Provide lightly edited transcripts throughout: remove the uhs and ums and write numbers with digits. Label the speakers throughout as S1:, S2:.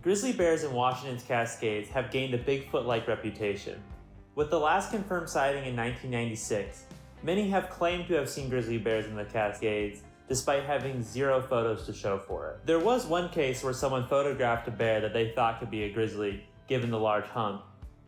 S1: Grizzly bears in Washington's Cascades have gained a Bigfoot-like reputation. With the last confirmed sighting in 1996, many have claimed to have seen grizzly bears in the Cascades, despite having zero photos to show for it. There was one case where someone photographed a bear that they thought could be a grizzly, given the large hump,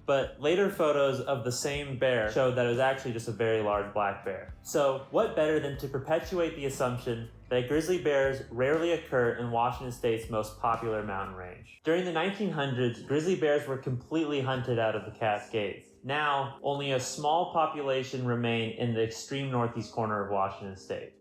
S1: but later photos of the same bear showed that it was actually just a very large black bear. So what better than to perpetuate the assumption that grizzly bears rarely occur in Washington State's most popular mountain range. During the 1900s, grizzly bears were completely hunted out of the Cascades. Now, only a small population remain in the extreme northeast corner of Washington State.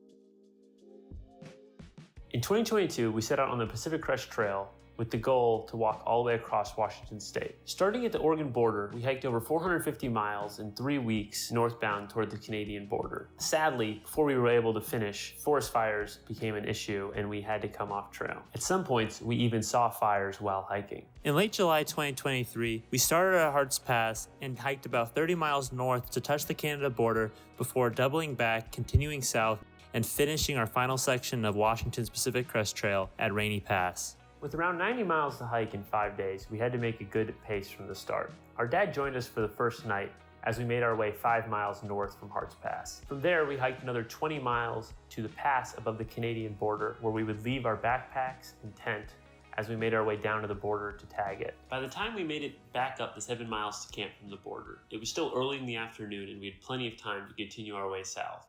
S2: In 2022, we set out on the Pacific Crest Trail with the goal to walk all the way across Washington State. Starting at the Oregon border, we hiked over 450 miles in 3 weeks northbound toward the Canadian border. Sadly, before we were able to finish, forest fires became an issue and we had to come off trail. At some points, we even saw fires while hiking.
S1: In late July 2023, we started at Hart's Pass and hiked about 30 miles north to touch the Canada border before doubling back, continuing south, and finishing our final section of Washington's Pacific Crest Trail at Rainy Pass.
S2: With around 90 miles to hike in 5 days, we had to make a good pace from the start. Our dad joined us for the first night as we made our way 5 miles north from Hart's Pass. From there, we hiked another 20 miles to the pass above the Canadian border, where we would leave our backpacks and tent as we made our way down to the border to tag it. By the time we made it back up the 7 miles to camp from the border, it was still early in the afternoon and we had plenty of time to continue our way south.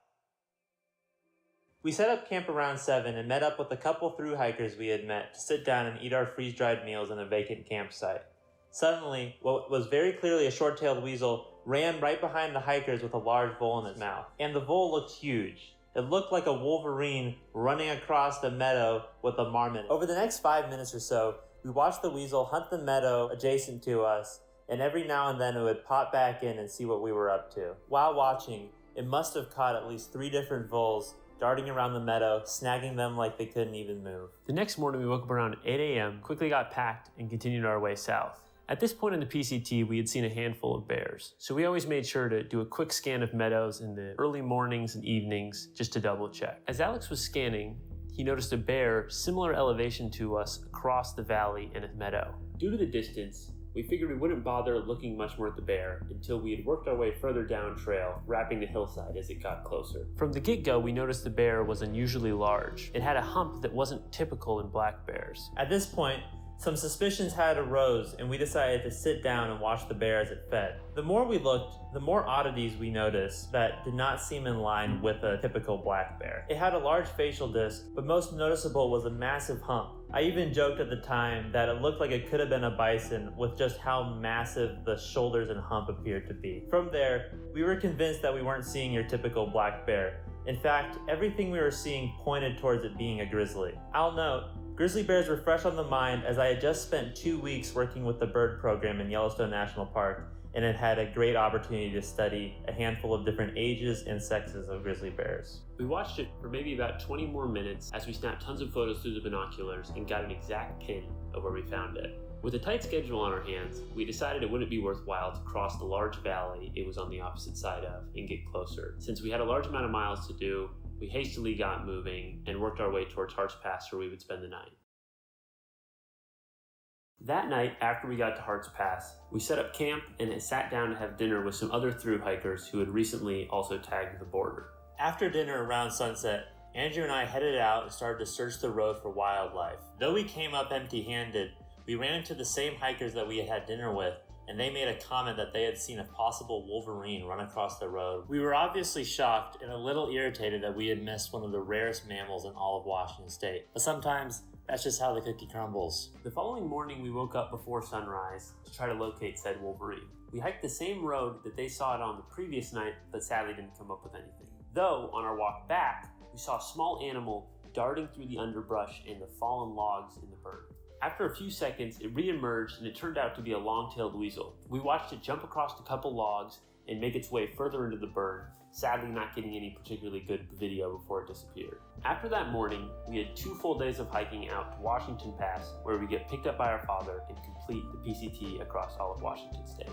S1: We set up camp around 7 and met up with a couple through hikers we had met to sit down and eat our freeze-dried meals in a vacant campsite. Suddenly, what was very clearly a short-tailed weasel ran right behind the hikers with a large vole in its mouth. And the vole looked huge. It looked like a wolverine running across the meadow with a marmot. Over the next 5 minutes or so, we watched the weasel hunt the meadow adjacent to us, and every now and then it would pop back in and see what we were up to. While watching, it must have caught at least 3 different voles darting around the meadow, snagging them like they couldn't even move.
S2: The next morning we woke up around 8 a.m., quickly got packed, and continued our way south. At this point in the PCT, we had seen a handful of bears, so we always made sure to do a quick scan of meadows in the early mornings and evenings just to double check. As Alex was scanning, he noticed a bear similar elevation to us across the valley in a meadow. Due to the distance, we figured we wouldn't bother looking much more at the bear until we had worked our way further down trail, wrapping the hillside as it got closer. From the get-go, we noticed the bear was unusually large. It had a hump that wasn't typical in black bears.
S1: At this point, some suspicions had arose and we decided to sit down and watch the bear as it fed. The more we looked, the more oddities we noticed that did not seem in line with a typical black bear. It had a large facial disc, but most noticeable was a massive hump. I even joked at the time that it looked like it could have been a bison with just how massive the shoulders and hump appeared to be. From there, we were convinced that we weren't seeing your typical black bear. In fact, everything we were seeing pointed towards it being a grizzly. I'll note, grizzly bears were fresh on the mind as I had just spent 2 weeks working with the bird program in Yellowstone National Park and had had a great opportunity to study a handful of different ages and sexes of grizzly bears.
S2: We watched it for maybe about 20 more minutes as we snapped tons of photos through the binoculars and got an exact pin of where we found it. With a tight schedule on our hands, we decided it wouldn't be worthwhile to cross the large valley it was on the opposite side of and get closer. Since we had a large amount of miles to do, we hastily got moving and worked our way towards Hart's Pass where we would spend the night. That night, after we got to Hart's Pass, we set up camp and sat down to have dinner with some other through hikers who had recently also tagged the border.
S1: After dinner around sunset, Andrew and I headed out and started to search the road for wildlife. Though we came up empty-handed, we ran into the same hikers that we had had dinner with, and they made a comment that they had seen a possible wolverine run across the road. We were obviously shocked and a little irritated that we had missed one of the rarest mammals in all of Washington State. But sometimes, that's just how the cookie crumbles.
S2: The following morning, we woke up before sunrise to try to locate said wolverine. We hiked the same road that they saw it on the previous night, but sadly didn't come up with anything. Though, on our walk back, we saw a small animal darting through the underbrush and the fallen logs in the berm. After a few seconds, it re-emerged and it turned out to be a long-tailed weasel. We watched it jump across a couple logs and make its way further into the burn, sadly not getting any particularly good video before it disappeared. After that morning, we had 2 full days of hiking out to Washington Pass, where we get picked up by our father and complete the PCT across all of Washington State.